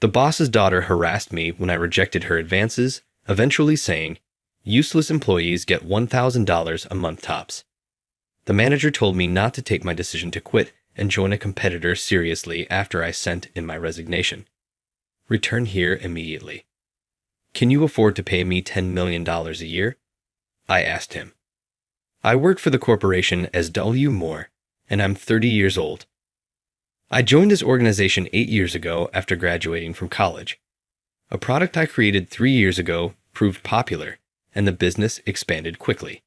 The boss's daughter harassed me when I rejected her advances, eventually saying, "Useless employees get $1,000 a month tops." The manager told me not to take my decision to quit and join a competitor seriously after I sent in my resignation. Return here immediately. Can you afford to pay me $10 million a year? I asked him. I work for the corporation as W. Moore, and I'm 30 years old. I joined this organization 8 years ago after graduating from college. A product I created 3 years ago proved popular, and the business expanded quickly.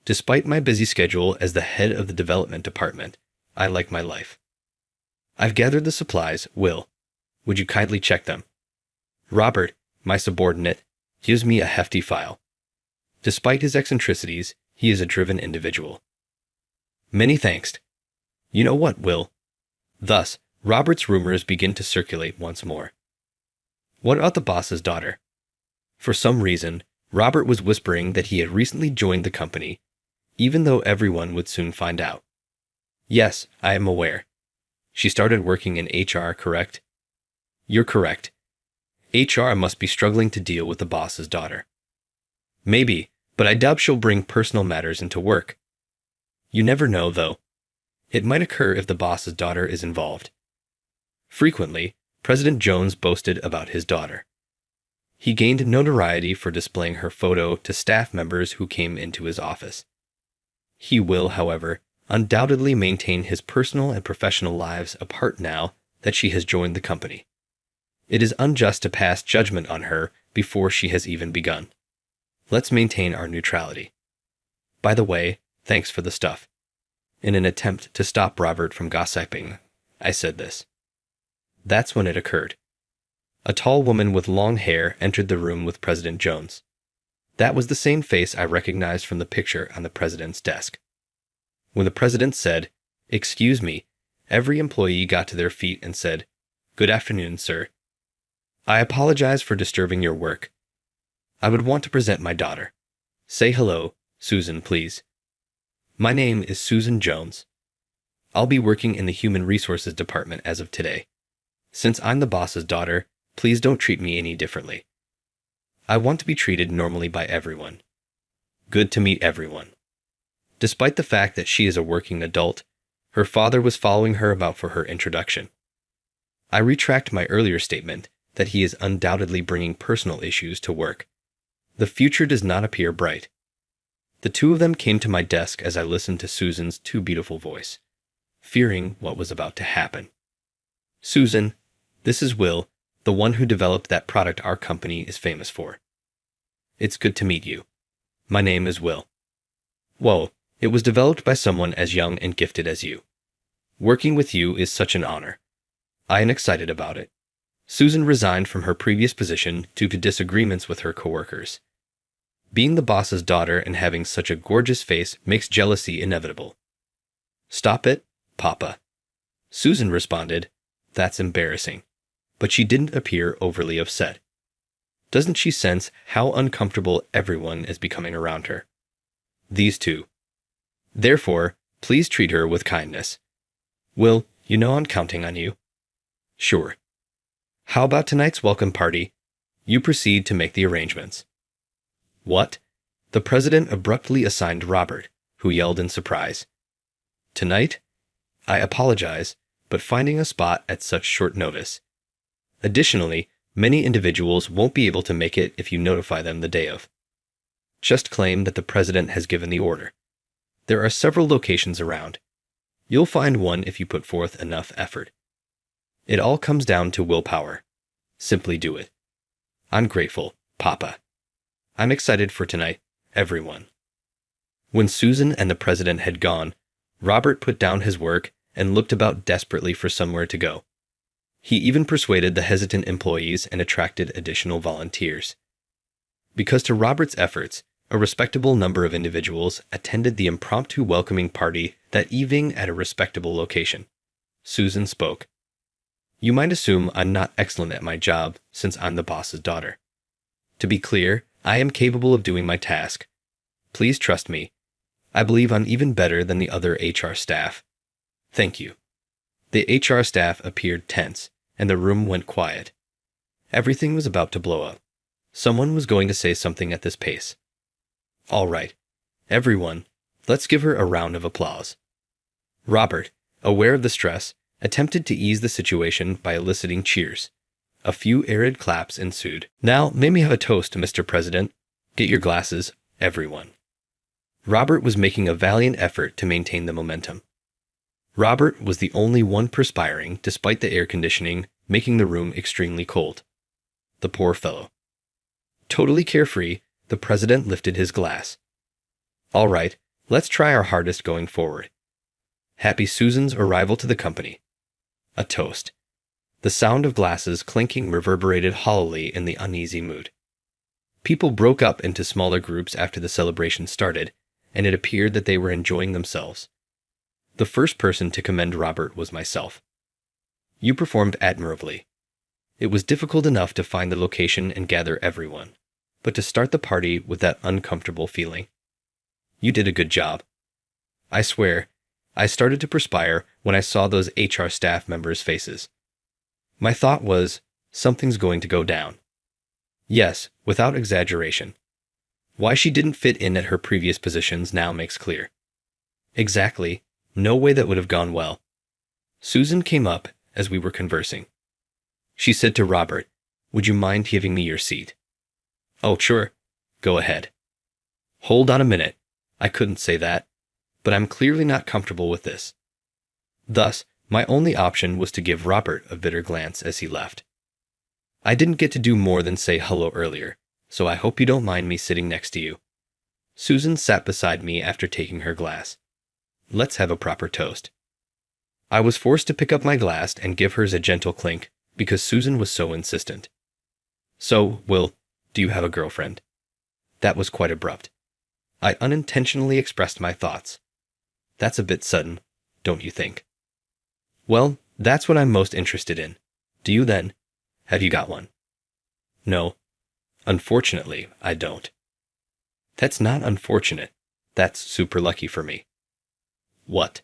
Despite my busy schedule as the head of the development department, I like my life. I've gathered the supplies. Will, would you kindly check them? Robert, my subordinate, gives me a hefty file. Despite his eccentricities, he is a driven individual. Many thanks. You know what, Will? Thus, Robert's rumors begin to circulate once more. What about the boss's daughter? For some reason, Robert was whispering that he had recently joined the company, even though everyone would soon find out. Yes, I am aware. She started working in HR, correct? You're correct. HR must be struggling to deal with the boss's daughter. Maybe, but I doubt she'll bring personal matters into work. You never know, though. It might occur if the boss's daughter is involved. Frequently, President Jones boasted about his daughter. He gained notoriety for displaying her photo to staff members who came into his office. He will, however, undoubtedly maintain his personal and professional lives apart now that she has joined the company. It is unjust to pass judgment on her before she has even begun. Let's maintain our neutrality. By the way, thanks for the stuff. In an attempt to stop Robert from gossiping, I said this. That's when it occurred. A tall woman with long hair entered the room with President Jones. That was the same face I recognized from the picture on the president's desk. When the president said, "Excuse me," every employee got to their feet and said, "Good afternoon, sir. I apologize for disturbing your work. I would want to present my daughter. Say hello, Susan, please. My name is Susan Jones. I'll be working in the Human Resources Department as of today. Since I'm the boss's daughter, please don't treat me any differently. I want to be treated normally by everyone. Good to meet everyone." Despite the fact that she is a working adult, her father was following her about for her introduction. I retract my earlier statement that he is undoubtedly bringing personal issues to work. The future does not appear bright. The two of them came to my desk as I listened to Susan's too beautiful voice, fearing what was about to happen. "Susan, this is Will, the one who developed that product our company is famous for. It's good to meet you. My name is Will. Whoa, it was developed by someone as young and gifted as you. Working with you is such an honor. I am excited about it." Susan resigned from her previous position due to disagreements with her coworkers. Being the boss's daughter and having such a gorgeous face makes jealousy inevitable. "Stop it, Papa." Susan responded, "That's embarrassing," but she didn't appear overly upset. Doesn't she sense how uncomfortable everyone is becoming around her? These two. Therefore, please treat her with kindness. Will, you know I'm counting on you. Sure. How about tonight's welcome party? You proceed to make the arrangements. What? The president abruptly assigned Robert, who yelled in surprise. Tonight? I apologize, but finding a spot at such short notice. Additionally, many individuals won't be able to make it if you notify them the day of. Just claim that the president has given the order. There are several locations around. You'll find one if you put forth enough effort. It all comes down to willpower. Simply do it. I'm grateful, Papa. I'm excited for tonight, everyone. When Susan and the president had gone, Robert put down his work and looked about desperately for somewhere to go. He even persuaded the hesitant employees and attracted additional volunteers. Because to Robert's efforts, a respectable number of individuals attended the impromptu welcoming party that evening at a respectable location. Susan spoke. You might assume I'm not excellent at my job since I'm the boss's daughter. To be clear, I am capable of doing my task. Please trust me. I believe I'm even better than the other HR staff. Thank you. The HR staff appeared tense, and the room went quiet. Everything was about to blow up. Someone was going to say something at this pace. All right, everyone, let's give her a round of applause. Robert, aware of the stress, attempted to ease the situation by eliciting cheers. A few arid claps ensued. Now, may we have a toast, Mr. President? Get your glasses, everyone. Robert was making a valiant effort to maintain the momentum. Robert was the only one perspiring despite the air conditioning making the room extremely cold. The poor fellow. Totally carefree, the president lifted his glass. All right, let's try our hardest going forward. Happy Susan's arrival to the company. A toast. The sound of glasses clinking reverberated hollowly in the uneasy mood. People broke up into smaller groups after the celebration started, and it appeared that they were enjoying themselves. The first person to commend Robert was myself. You performed admirably. It was difficult enough to find the location and gather everyone, but to start the party with that uncomfortable feeling. You did a good job. I swear, I started to perspire when I saw those HR staff members' faces. My thought was, something's going to go down. Yes, without exaggeration. Why she didn't fit in at her previous positions now makes clear. Exactly, no way that would have gone well. Susan came up as we were conversing. She said to Robert, "Would you mind giving me your seat?" "Oh, sure. Go ahead." "Hold on a minute. I couldn't say that, but I'm clearly not comfortable with this." Thus, my only option was to give Robert a bitter glance as he left. I didn't get to do more than say hello earlier, so I hope you don't mind me sitting next to you. Susan sat beside me after taking her glass. Let's have a proper toast. I was forced to pick up my glass and give hers a gentle clink because Susan was so insistent. So, Will, do you have a girlfriend? That was quite abrupt. I unintentionally expressed my thoughts. That's a bit sudden, don't you think? Well, that's what I'm most interested in. Do you then? Have you got one? No. Unfortunately, I don't. That's not unfortunate. That's super lucky for me. What?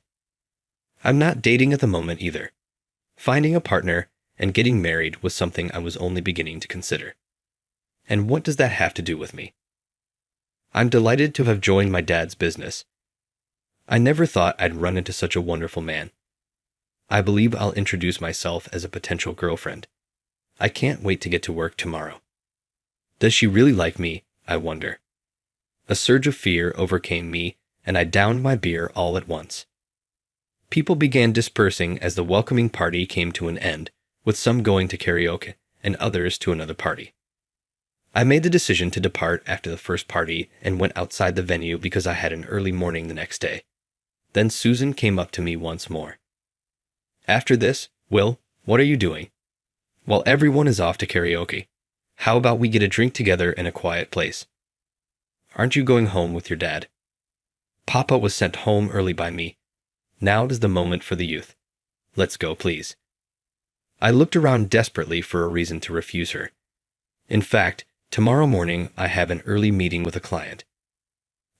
I'm not dating at the moment either. Finding a partner and getting married was something I was only beginning to consider. And what does that have to do with me? I'm delighted to have joined my dad's business. I never thought I'd run into such a wonderful man. I believe I'll introduce myself as a potential girlfriend. I can't wait to get to work tomorrow. Does she really like me, I wonder? A surge of fear overcame me, and I downed my beer all at once. People began dispersing as the welcoming party came to an end, with some going to karaoke and others to another party. I made the decision to depart after the first party and went outside the venue because I had an early morning the next day. Then Susan came up to me once more. After this, Will, what are you doing? While everyone is off to karaoke, how about we get a drink together in a quiet place? Aren't you going home with your dad? Papa was sent home early by me. Now is the moment for the youth. Let's go, please. I looked around desperately for a reason to refuse her. In fact, tomorrow morning I have an early meeting with a client.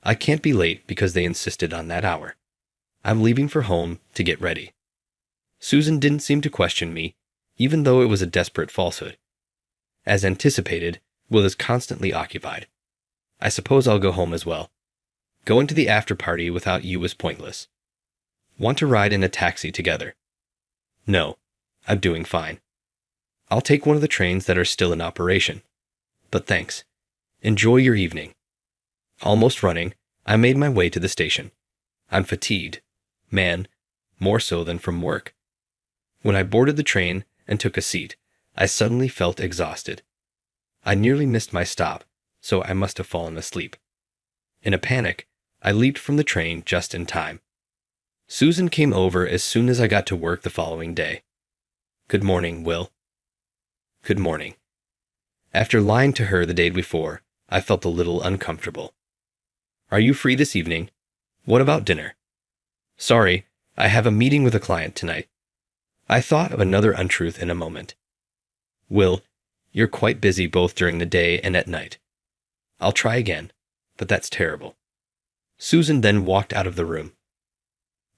I can't be late because they insisted on that hour. I'm leaving for home to get ready. Susan didn't seem to question me, even though it was a desperate falsehood. As anticipated, Will is constantly occupied. I suppose I'll go home as well. Going to the after party without you is pointless. Want to ride in a taxi together? No, I'm doing fine. I'll take one of the trains that are still in operation. But thanks. Enjoy your evening. Almost running, I made my way to the station. I'm fatigued. Man, more so than from work. When I boarded the train and took a seat, I suddenly felt exhausted. I nearly missed my stop, so I must have fallen asleep. In a panic, I leaped from the train just in time. Susan came over as soon as I got to work the following day. Good morning, Will. Good morning. After lying to her the day before, I felt a little uncomfortable. Are you free this evening? What about dinner? Sorry, I have a meeting with a client tonight. I thought of another untruth in a moment. Will, you're quite busy both during the day and at night. I'll try again, but that's terrible. Susan then walked out of the room.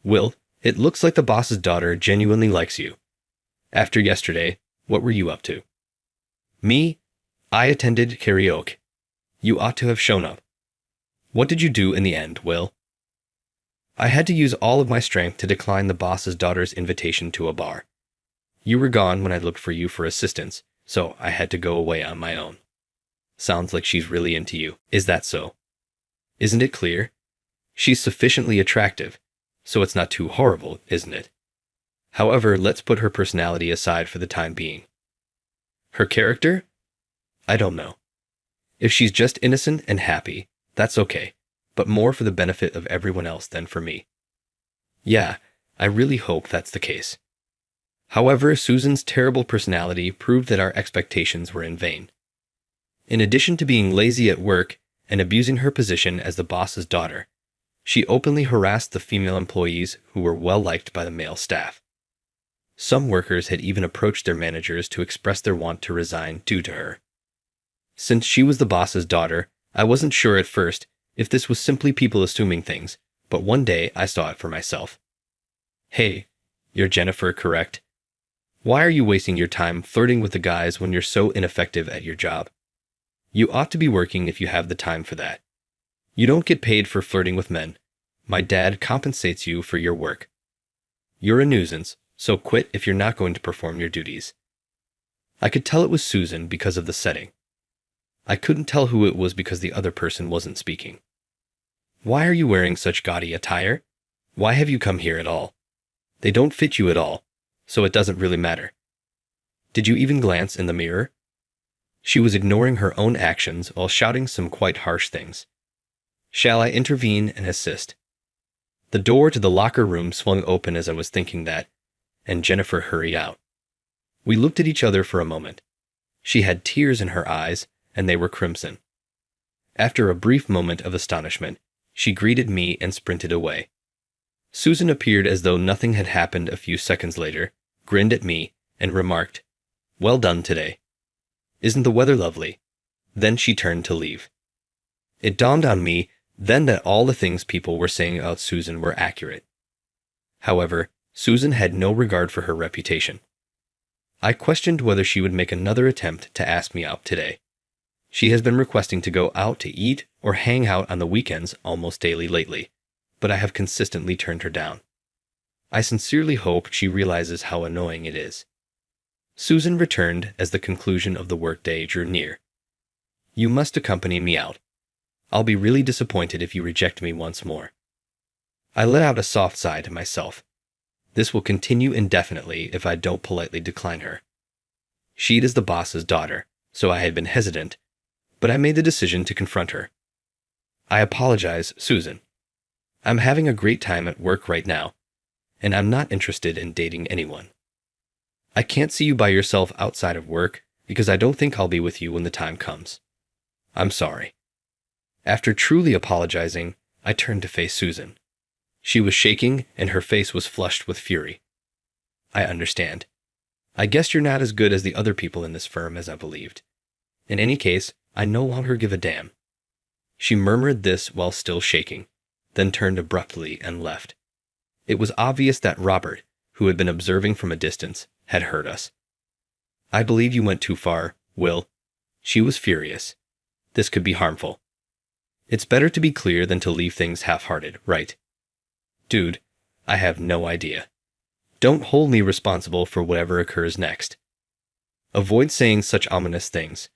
Will, it looks like the boss's daughter genuinely likes you. After yesterday, what were you up to? Me? I attended karaoke. You ought to have shown up. What did you do in the end, Will? I had to use all of my strength to decline the boss's daughter's invitation to a bar. You were gone when I looked for you for assistance, so I had to go away on my own. Sounds like she's really into you. Is that so? Isn't it clear? She's sufficiently attractive, so it's not too horrible, isn't it? However, let's put her personality aside for the time being. Her character? I don't know. If she's just innocent and happy, that's okay, but more for the benefit of everyone else than for me. Yeah, I really hope that's the case. However, Susan's terrible personality proved that our expectations were in vain. In addition to being lazy at work and abusing her position as the boss's daughter, she openly harassed the female employees who were well liked by the male staff. Some workers had even approached their managers to express their want to resign due to her. Since she was the boss's daughter, I wasn't sure at first if this was simply people assuming things, but one day I saw it for myself. Hey, you're Jennifer, correct? Why are you wasting your time flirting with the guys when you're so ineffective at your job? You ought to be working if you have the time for that. You don't get paid for flirting with men. My dad compensates you for your work. You're a nuisance, so quit if you're not going to perform your duties. I could tell it was Susan because of the setting. I couldn't tell who it was because the other person wasn't speaking. Why are you wearing such gaudy attire? Why have you come here at all? They don't fit you at all, so it doesn't really matter. Did you even glance in the mirror? She was ignoring her own actions while shouting some quite harsh things. Shall I intervene and assist? The door to the locker room swung open as I was thinking that, and Jennifer hurried out. We looked at each other for a moment. She had tears in her eyes, and they were crimson. After a brief moment of astonishment, she greeted me and sprinted away. Susan appeared as though nothing had happened a few seconds later, grinned at me, and remarked, "Well done today. Isn't the weather lovely?" Then she turned to leave. It dawned on me then that all the things people were saying about Susan were accurate. However, Susan had no regard for her reputation. I questioned whether she would make another attempt to ask me out today. She has been requesting to go out to eat or hang out on the weekends almost daily lately, but I have consistently turned her down. I sincerely hope she realizes how annoying it is. Susan returned as the conclusion of the workday drew near. You must accompany me out. I'll be really disappointed if you reject me once more. I let out a soft sigh to myself. This will continue indefinitely if I don't politely decline her. She is the boss's daughter, so I had been hesitant, but I made the decision to confront her. I apologize, Susan. I'm having a great time at work right now, and I'm not interested in dating anyone. I can't see you by yourself outside of work because I don't think I'll be with you when the time comes. I'm sorry. After truly apologizing, I turned to face Susan. She was shaking and her face was flushed with fury. I understand. I guess you're not as good as the other people in this firm as I believed. In any case, I no longer give a damn. She murmured this while still shaking, then turned abruptly and left. It was obvious that Robert, who had been observing from a distance, had heard us. I believe you went too far, Will. She was furious. This could be harmful. It's better to be clear than to leave things half-hearted, right? Dude, I have no idea. Don't hold me responsible for whatever occurs next. Avoid saying such ominous things.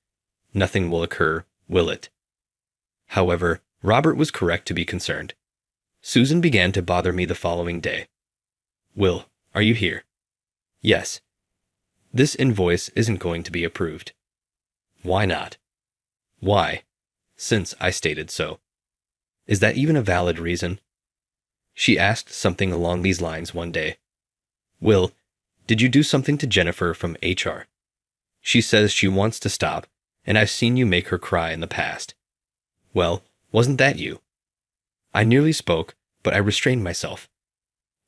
Nothing will occur, will it? However, Robert was correct to be concerned. Susan began to bother me the following day. Will, are you here? Yes. This invoice isn't going to be approved. Why not? Why? Since I stated so. Is that even a valid reason? She asked something along these lines one day. Will, did you do something to Jennifer from HR? She says she wants to stop, and I've seen you make her cry in the past. Well, wasn't that you? I nearly spoke, but I restrained myself.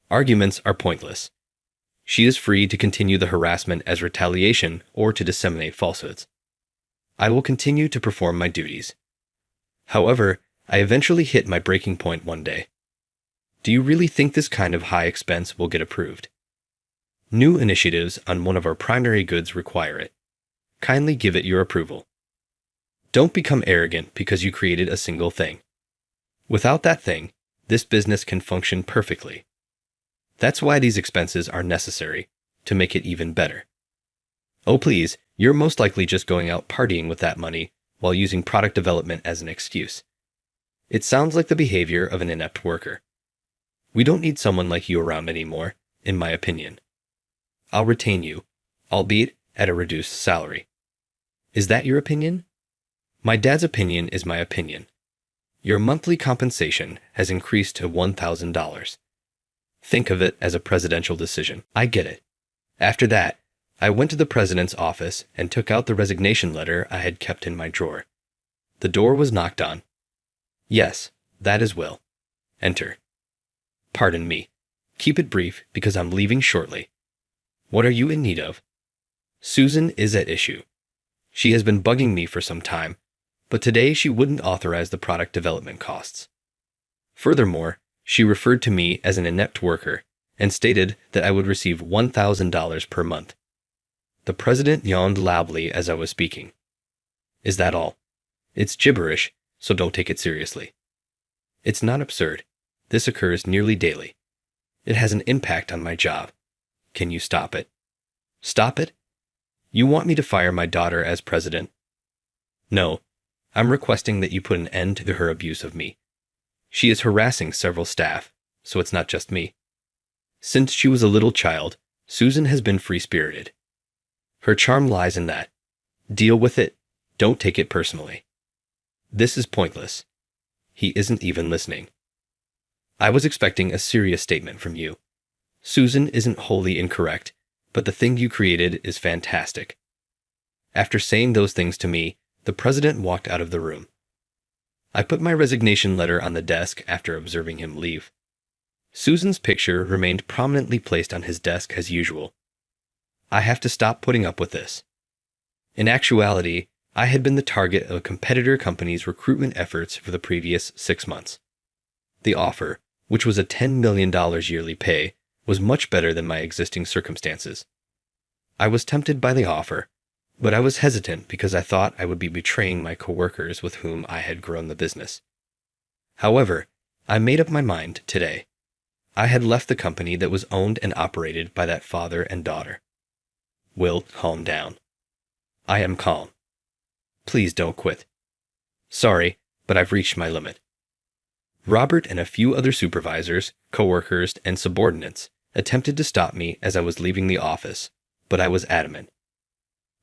Arguments are pointless. She is free to continue the harassment as retaliation or to disseminate falsehoods. I will continue to perform my duties. However, I eventually hit my breaking point one day. Do you really think this kind of high expense will get approved? New initiatives on one of our primary goods require it. kindly give it your approval. Don't become arrogant because you created a single thing. Without that thing, this business can function perfectly. That's why these expenses are necessary, to make it even better. Oh please, you're most likely just going out partying with that money while using product development as an excuse. It sounds like the behavior of an inept worker. We don't need someone like you around anymore, in my opinion. I'll retain you, albeit at a reduced salary. Is that your opinion? My dad's opinion is my opinion. Your monthly compensation has increased to $1,000. Think of it as a presidential decision. I get it. After that, I went to the president's office and took out the resignation letter I had kept in my drawer. The door was knocked on. Yes, that is Will. Enter. Pardon me. Keep it brief because I'm leaving shortly. What are you in need of? Susan is at issue. She has been bugging me for some time, but today she wouldn't authorize the product development costs. Furthermore, she referred to me as an inept worker and stated that I would receive $1,000 per month. The president yawned loudly as I was speaking. Is that all? It's gibberish, so don't take it seriously. It's not absurd. This occurs nearly daily. It has an impact on my job. Can you stop it? Stop it? You want me to fire my daughter as president? No, I'm requesting that you put an end to her abuse of me. She is harassing several staff, so it's not just me. Since she was a little child, Susan has been free-spirited. Her charm lies in that. Deal with it. Don't take it personally. This is pointless. He isn't even listening. I was expecting a serious statement from you. Susan isn't wholly incorrect, but the thing you created is fantastic. After saying those things to me, the president walked out of the room. I put my resignation letter on the desk after observing him leave. Susan's picture remained prominently placed on his desk as usual. I have to stop putting up with this. In actuality, I had been the target of a competitor company's recruitment efforts for the previous 6 months. The offer, which was a $10 million yearly pay, was much better than my existing circumstances. I was tempted by the offer, but I was hesitant because I thought I would be betraying my coworkers with whom I had grown the business. However, I made up my mind today. I had left the company that was owned and operated by that father and daughter. Will, calm down. I am calm. Please don't quit. Sorry, but I've reached my limit. Robert and a few other supervisors, coworkers, and subordinates attempted to stop me as I was leaving the office, but I was adamant.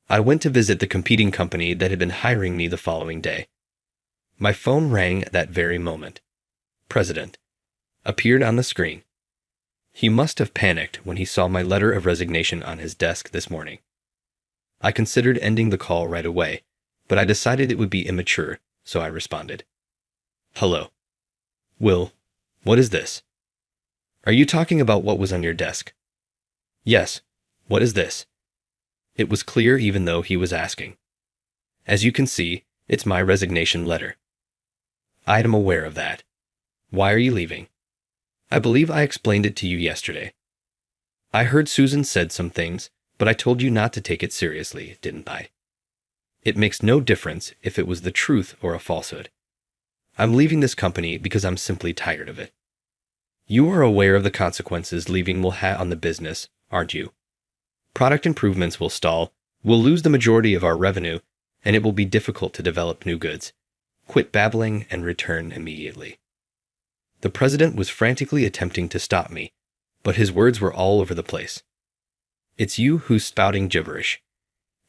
I went to visit the competing company that had been hiring me the following day. My phone rang at that very moment. President appeared on the screen. He must have panicked when he saw my letter of resignation on his desk this morning. I considered ending the call right away, but I decided it would be immature, so I responded. Hello. Will, what is this? Are you talking about what was on your desk? Yes. What is this? It was clear even though he was asking. As you can see, it's my resignation letter. I am aware of that. Why are you leaving? I believe I explained it to you yesterday. I heard Susan said some things, but I told you not to take it seriously, didn't I? It makes no difference if it was the truth or a falsehood. I'm leaving this company because I'm simply tired of it. You are aware of the consequences leaving will have on the business, aren't you? Product improvements will stall, we'll lose the majority of our revenue, and it will be difficult to develop new goods. Quit babbling and return immediately. The president was frantically attempting to stop me, but his words were all over the place. It's you who's spouting gibberish.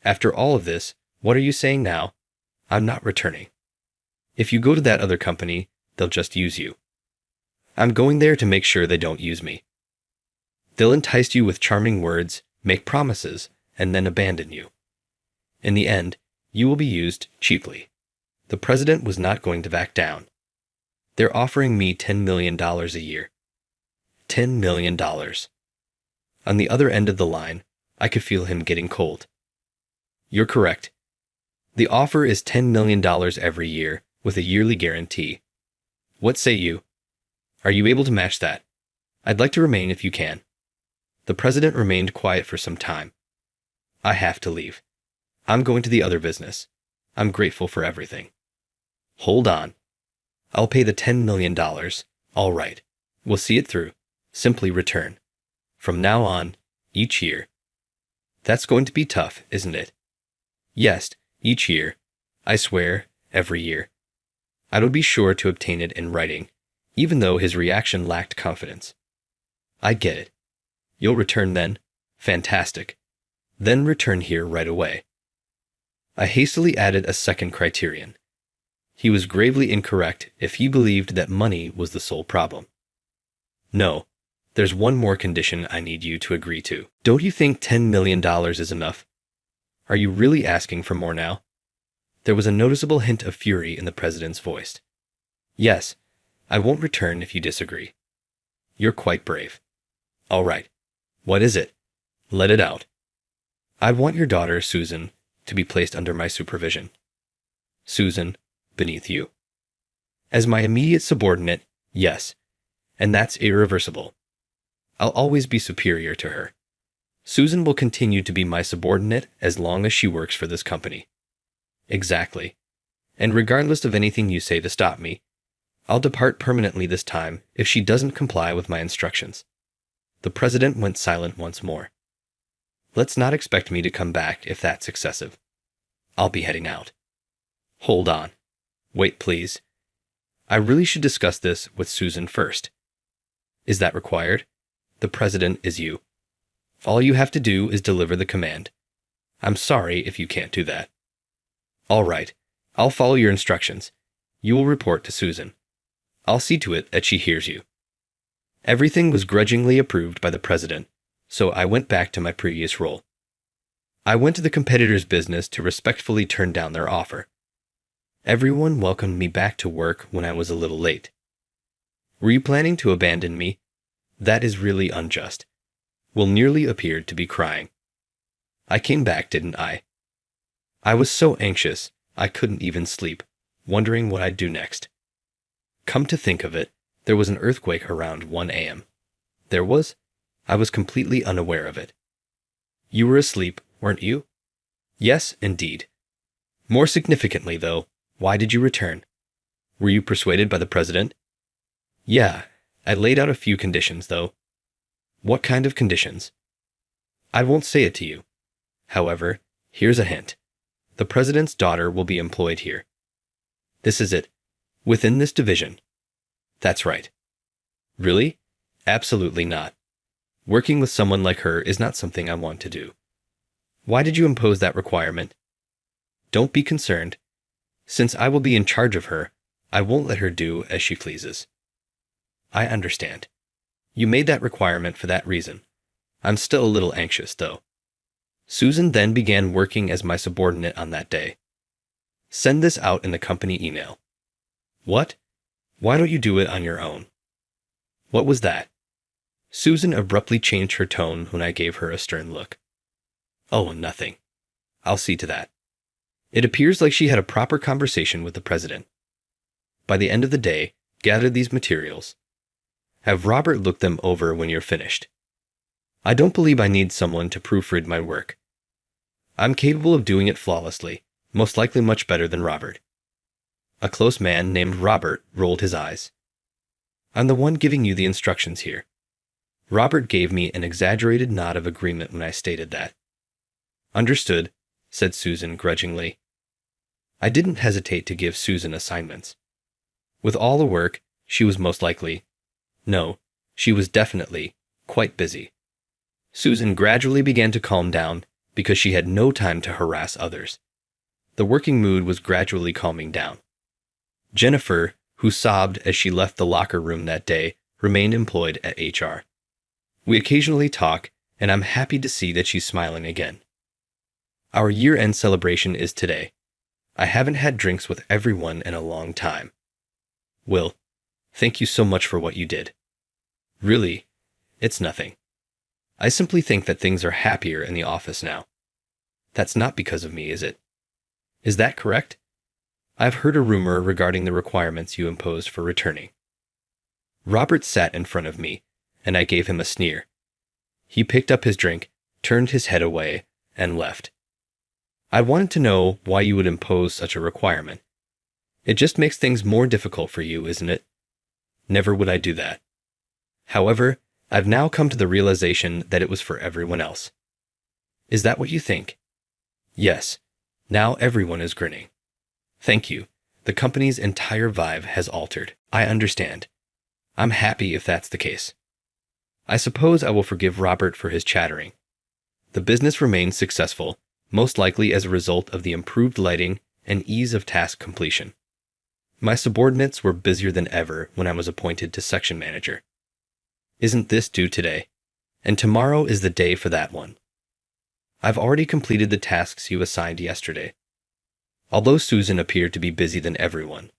After all of this, what are you saying now? I'm not returning. If you go to that other company, they'll just use you. I'm going there to make sure they don't use me. They'll entice you with charming words, make promises, and then abandon you. In the end, you will be used cheaply. The president was not going to back down. They're offering me $10 million a year. $10 million. On the other end of the line, I could feel him getting cold. You're correct. The offer is $10 million every year with a yearly guarantee. What say you? Are you able to match that? I'd like to remain if you can. The president remained quiet for some time. I have to leave. I'm going to the other business. I'm grateful for everything. Hold on. I'll pay the $10 million. All right. We'll see it through. Simply return. From now on, each year. That's going to be tough, isn't it? Yes, each year. I swear, every year. I would be sure to obtain it in writing, even though his reaction lacked confidence. I get it. You'll return then? Fantastic. Then return here right away. I hastily added a second criterion. He was gravely incorrect if he believed that money was the sole problem. No, there's one more condition I need you to agree to. Don't you think $10 million is enough? Are you really asking for more now? There was a noticeable hint of fury in the president's voice. Yes, I won't return if you disagree. You're quite brave. All right. What is it? Let it out. I want your daughter, Susan, to be placed under my supervision. Susan, beneath you. As my immediate subordinate, yes, and that's irreversible. I'll always be superior to her. Susan will continue to be my subordinate as long as she works for this company. Exactly. And regardless of anything you say to stop me, I'll depart permanently this time if she doesn't comply with my instructions. The president went silent once more. Let's not expect me to come back if that's excessive. I'll be heading out. Hold on. Wait, please. I really should discuss this with Susan first. Is that required? The president is you. All you have to do is deliver the command. I'm sorry if you can't do that. All right. I'll follow your instructions. You will report to Susan. I'll see to it that she hears you. Everything was grudgingly approved by the president, so I went back to my previous role. I went to the competitor's business to respectfully turn down their offer. Everyone welcomed me back to work when I was a little late. Were you planning to abandon me? That is really unjust. Will nearly appeared to be crying. I came back, didn't I? I was so anxious, I couldn't even sleep, wondering what I'd do next. Come to think of it, there was an earthquake around 1 a.m. There was? I was completely unaware of it. You were asleep, weren't you? Yes, indeed. More significantly, though, why did you return? Were you persuaded by the president? Yeah, I laid out a few conditions, though. What kind of conditions? I won't say it to you. However, here's a hint. The president's daughter will be employed here. This is it. Within this division. That's right. Really? Absolutely not. Working with someone like her is not something I want to do. Why did you impose that requirement? Don't be concerned. Since I will be in charge of her, I won't let her do as she pleases. I understand. You made that requirement for that reason. I'm still a little anxious, though. Susan then began working as my subordinate on that day. Send this out in the company email. What? Why don't you do it on your own? What was that? Susan abruptly changed her tone when I gave her a stern look. Oh, nothing. I'll see to that. It appears like she had a proper conversation with the president. By the end of the day, gather these materials. Have Robert look them over when you're finished. I don't believe I need someone to proofread my work. I'm capable of doing it flawlessly, most likely much better than Robert. A close man named Robert rolled his eyes. I'm the one giving you the instructions here. Robert gave me an exaggerated nod of agreement when I stated that. Understood, said Susan grudgingly. I didn't hesitate to give Susan assignments. With all the work, she was most likely, no, she was definitely, quite busy. Susan gradually began to calm down because she had no time to harass others. The working mood was gradually calming down. Jennifer, who sobbed as she left the locker room that day, remained employed at HR. We occasionally talk, and I'm happy to see that she's smiling again. Our year-end celebration is today. I haven't had drinks with everyone in a long time. Will, thank you so much for what you did. Really, it's nothing. I simply think that things are happier in the office now. That's not because of me, is it? Is that correct? I've heard a rumor regarding the requirements you imposed for returning. Robert sat in front of me, and I gave him a sneer. He picked up his drink, turned his head away, and left. I wanted to know why you would impose such a requirement. It just makes things more difficult for you, isn't it? Never would I do that. However, I've now come to the realization that it was for everyone else. Is that what you think? Yes. Now everyone is grinning. Thank you. The company's entire vibe has altered. I understand. I'm happy if that's the case. I suppose I will forgive Robert for his chattering. The business remains successful, most likely as a result of the improved lighting and ease of task completion. My subordinates were busier than ever when I was appointed to section manager. Isn't this due today? And tomorrow is the day for that one. I've already completed the tasks you assigned yesterday. Although Susan appeared to be busier than everyone,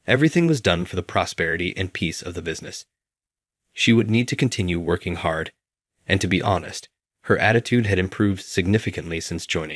everything was done for the prosperity and peace of the business. She would need to continue working hard, and to be honest, her attitude had improved significantly since joining.